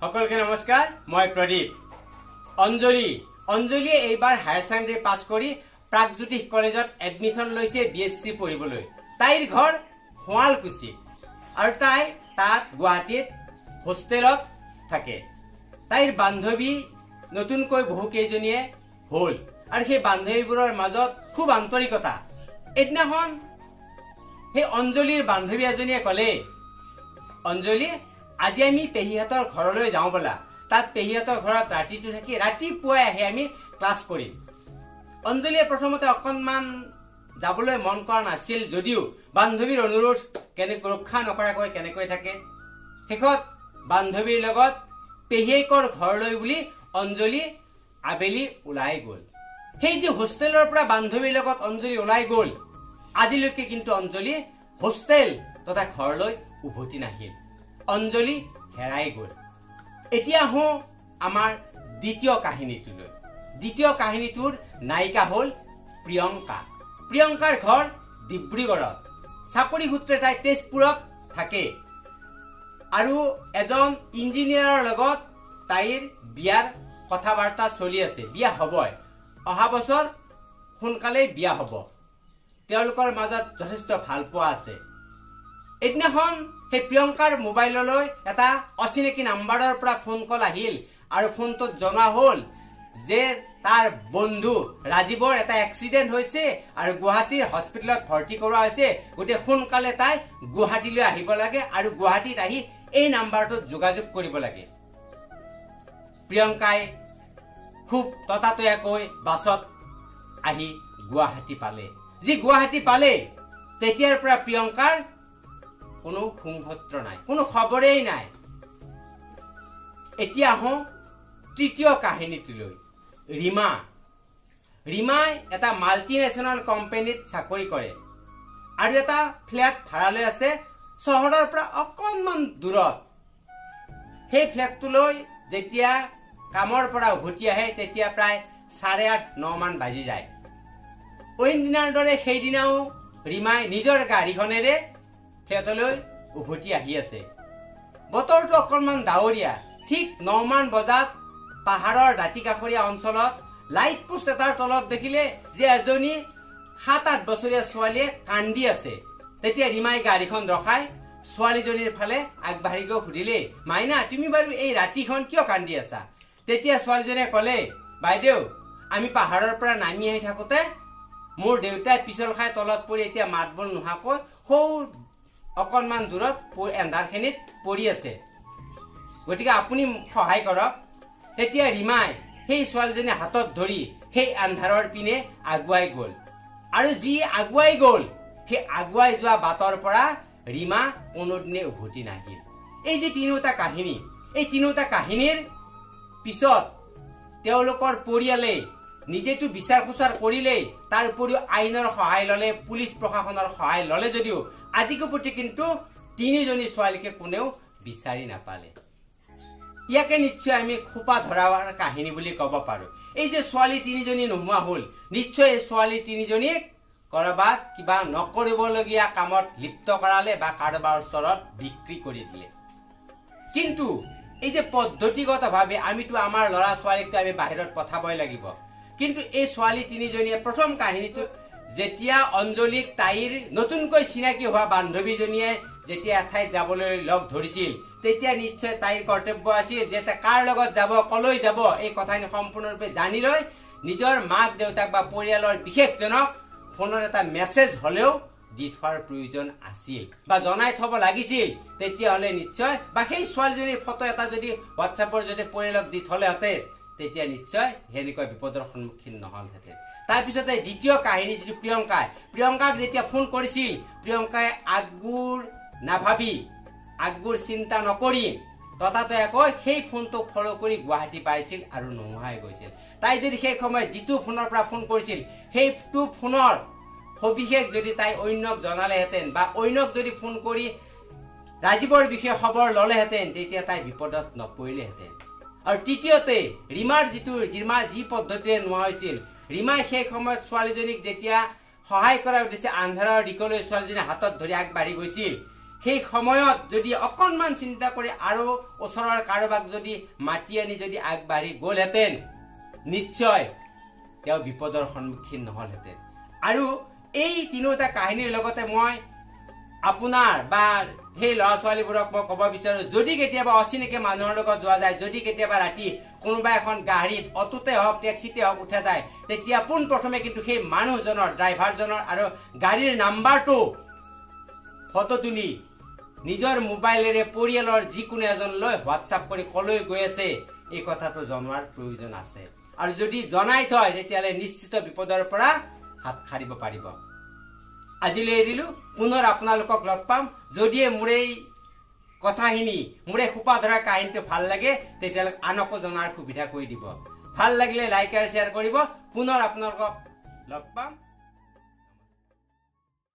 সকলকে নমস্কাৰ মই প্ৰদীপ অঞ্জলিয়ে এইবাৰ হায়াৰ সেকেন্ডাৰী পাছ কৰি প্ৰাগজ্যোতিষ কলেজত এডমিশন লৈছে বিএসসি পঢ়িবলৈ তাইৰ ঘৰ হোৱালকুছি আৰু তাই তাত গুৱাহাটীত হোষ্টেলত থাকে তাইৰ বান্ধৱী নতুনকৈ বহু কেইজনীয়ে হ'ল আৰু সেই বান্ধৱীবোৰৰ মাজত খুব আন্তৰিকতা এদিনাখন সেই অঞ্জলিৰ বান্ধৱী এজনীয়ে ক'লে অঞ্জলি আজি আমি পেহীহঁতৰ ঘৰলৈ যাওঁ বলা তাত পেহীহঁতৰ ঘৰত ৰাতিটো থাকি ৰাতিপুৱাই আহি আমি ক্লাছ কৰিম অঞ্জলিয়ে প্ৰথমতে অকণমান যাবলৈ মন কৰা নাছিল যদিও বান্ধৱীৰ অনুৰোধ কেনেকৈ ৰক্ষা নকৰাকৈ কেনেকৈ থাকে শেষত বান্ধৱীৰ লগত পেহীয়েকৰ ঘৰলৈ বুলি অঞ্জলি আবেলি ওলাই গ'ল সেই যে হোষ্টেলৰ পৰা বান্ধৱীৰ লগত অঞ্জলি ওলাই গ'ল আজিলৈকে কিন্তু অঞ্জলি হোষ্টেল তথা ঘৰলৈ উভতি নাহিল অঞ্জলি হেৰাই গ'ল এতিয়া হওঁ আমাৰ দ্বিতীয় কাহিনীটোলৈ দ্বিতীয় কাহিনীটোৰ নায়িকা হ'ল প্ৰিয়ংকাৰ ঘৰ ডিব্ৰুগড়ত চাকৰি সূত্ৰে তাই তেজপুৰত থাকে আৰু এজন ইঞ্জিনিয়াৰৰ লগত তাইৰ বিয়াৰ কথা বাৰ্তা চলি আছে বিয়া হ'বই অহা বছৰ সোনকালেই বিয়া হ'ব তেওঁলোকৰ মাজত যথেষ্ট ভাল পোৱা আছে এদিনাখন সেই প্ৰিয়ংকাৰ মোবাইললৈ এটা অচিনাকি নাম্বাৰৰ পৰা ফোন কল আহিল আৰু ফোনটোত জনা হ'ল যে তাৰ বন্ধু ৰাজীৱৰ এটা এক্সিডেণ্ট হৈছে আৰু গুৱাহাটীৰ হস্পিটেলত ভৰ্তি কৰোৱা হৈছে গতিকে সোনকালে তাই গুৱাহাটীলৈ আহিব লাগে আৰু গুৱাহাটীত আহি এই নাম্বাৰটোত যোগাযোগ কৰিব লাগে প্ৰিয়ংকাই খুব ততাতৈয়াকৈ বাছত আহি গুৱাহাটী পালে যি গুৱাহাটী পালে তেতিয়াৰ পৰা প্ৰিয়ংকাৰ কোনো সংহত্ৰ নাই কোনো খবৰেই নাই এতিয়া আহোঁ তৃতীয় কাহিনীটোলৈ ৰীমাই এটা মাল্টিনেশ্যনেল কোম্পানীত চাকৰি কৰে আৰু এটা ফ্লেট ভাড়ালৈ আছে চহৰৰ পৰা অকণমান দূৰত সেই ফ্লেটটোলৈ যেতিয়া কামৰ পৰা উভতি আহে তেতিয়া প্ৰায় 8:30-9 মান বাজি যায় অইন দিনাৰ দৰে সেইদিনাও ৰীমাই নিজৰ গাড়ীখনেৰে ফ্লেটলৈ উভতি আহি আছে বতৰটো অকণমান ডাৱৰীয়া ঠিক 9 মান বজাত পাহাৰৰ দাঁতিকাষৰীয়া অঞ্চলত লাইট পোষ্ট এটাৰ তলত দেখিলে যে এজনী 7-8 বছৰীয়া ছোৱালীয়ে কান্দি আছে তেতিয়া ৰীমাই গাড়ীখন ৰখাই ছোৱালীজনীৰ ফালে আগবাঢ়ি গৈ সুধিলে মাইনা তুমি বাৰু এই ৰাতিখন কিয় কান্দি আছা তেতিয়া ছোৱালীজনীয়ে ক'লে বাইদেউ আমি পাহাৰৰ পৰা নামি আহি থাকোঁতে মোৰ দেউতাই পিছল খাই তলত পৰি এতিয়া মাত বোল নোহোৱাকৈ সৌ অকণমান দূৰত এন্ধাৰখিনিত পৰি আছে গতিকে আপুনি সহায় কৰক তেতিয়া ৰীমাই সেই ছোৱালীজনী হাতত ধৰি সেই আন্ধাৰৰ পিনে আগুৱাই গ'ল আৰু যি আগুৱাই গ'ল সেই আগুৱাই যোৱা বাটৰ পৰা ৰীমা কোনোদিনে উভতি নাহিল এই যে তিনিওটা কাহিনী এই তিনিওটা কাহিনীৰ পিছত তেওঁলোকৰ পৰিয়ালে নিজেতো বিচাৰ খোচাৰ কৰিলেই তাৰ উপৰিও আইনৰ সহায় ল'লে পুলিচ প্ৰশাসনৰ সহায় ল'লে যদিও আজিকো প্ৰতি কিন্তু তিনিজনী ছোৱালীকে কোনেও বিচাৰি নাপালে ইয়াকে নিশ্চয় আমি খোপা ধৰাৰ কাহিনী বুলি ক'ব পাৰো এই যে ছোৱালী তিনিজনী নোহোৱা হ'ল নিশ্চয় এই ছোৱালী তিনিজনীক কৰবাত কিবা নকৰিবলগীয়া কামত লিপ্ত কৰালে বা কাৰোবাৰ ওচৰত বিক্ৰী কৰি দিলে কিন্তু এই যে পদ্ধতিগতভাৱে আমিতো আমাৰ ল'ৰা ছোৱালীকতো আমি বাহিৰত পঠাবই লাগিব কিন্তু এই ছোৱালী তিনিজনীয়ে প্ৰথম কাহিনীটো যেতিয়া অঞ্জলিক তাইৰ নতুনকৈ চিনাকি হোৱা বান্ধৱীজনীয়ে যেতিয়া এঠাইত যাবলৈ লগ ধৰিছিল তেতিয়া নিশ্চয় তাইৰ কৰ্তব্য আছিল যে কাৰ লগত যাব কলৈ যাব এই কথাখিনি সম্পূৰ্ণৰূপে জানি লৈ নিজৰ মাক দেউতাক বা পৰিয়ালৰ বিশেষজনক ফোনৰ এটা মেছেজ হ'লেও দি থোৱাৰ প্ৰয়োজন আছিল বা জনাই থব লাগিছিল তেতিয়াহ'লে নিশ্চয় বা সেই ছোৱালীজনীৰ ফটো এটা যদি হোৱাটছএপৰ যদি পৰিয়ালক দি থলেহেঁতেন তেতিয়া নিশ্চয় সেনেকুৱা বিপদৰ সন্মুখীন নহলহেঁতেন তাৰপিছতে দ্বিতীয় কাহিনী যিটো প্ৰিয়ংকাক যেতিয়া ফোন কৰিছিল প্ৰিয়ংকাই আগবোৰ নাভাবি আগবোৰ চিন্তা নকৰি ততাতৈয়াকৈ সেই ফোনটোক ফ'ল' কৰি গুৱাহাটী পাইছিল আৰু নোহোৱা হৈ গৈছিল তাই যদি সেই সময়ত যিটো ফোনৰ পৰা ফোন কৰিছিল সেইটো ফোনৰ সবিশেষ যদি তাই অন্যক জনালেহেঁতেন বা অন্যক যদি ফোন কৰি ৰাজীৱৰ বিষয়ে খবৰ ল'লেহেঁতেন তেতিয়া তাই বিপদত নপৰিলেহেঁতেন আৰু তৃতীয়তে ৰীমা যি পদ্ধতিৰে নোহোৱা হৈছিল ৰীমাই সেই সময়ত ছোৱালীজনীক যেতিয়া সহায় কৰাৰ উদ্দেশ্যে আন্ধাৰৰ দিশলৈ ছোৱালীজনী হাতত ধৰি আগবাঢ়ি গৈছিল সেই সময়ত যদি অকণমান চিন্তা কৰি আৰু ওচৰৰ কাৰোবাক যদি মাতি আনি যদি আগবাঢ়ি গ'লহেঁতেন নিশ্চয় তেওঁ বিপদৰ সন্মুখীন নহ'লহেঁতেন। আৰু এই তিনিওটা কাহিনীৰ লগতে মই আপোনাৰ বা সেই ল'ৰা ছোৱালীবোৰক মই ক'ব বিচাৰোঁ, যদি কেতিয়াবা অচিনাকি মানুহৰ লগত যোৱা যায়, যদি কেতিয়াবা ৰাতি কোনোবা এখন গাড়ীত অটোতে হওক টেক্সিতে হওক উঠা যায়, তেতিয়া পোনপ্ৰথমে কিন্তু সেই মানুহজনৰ ড্ৰাইভাৰজনৰ আৰু গাড়ীৰ নাম্বাৰটো ফটো তুলি নিজৰ মোবাইলেৰে পৰিয়ালৰ যিকোনো এজনলৈ হোৱাটছআপ কৰি কলৈ গৈ আছে এই কথাটো জনোৱাৰ প্ৰয়োজন আছে। আৰু যদি জনাই থয় তেতিয়াহ'লে নিশ্চিত বিপদৰ পৰা হাত সাৰিব পাৰিব। আজিলৈ এৰিলোঁ, পুনৰ আপোনালোকক লগ পাম। যদিহে মোৰ এই কথাখিনি, মোৰ এই সোপা ধৰা কাহিনীটো ভাল লাগে তেতিয়াহ'লে আনকো জনাৰ সুবিধা কৰি দিব। ভাল লাগিলে লাইক আৰু শ্বেয়াৰ কৰিব। পুনৰ আপোনালোকক লগ পাম।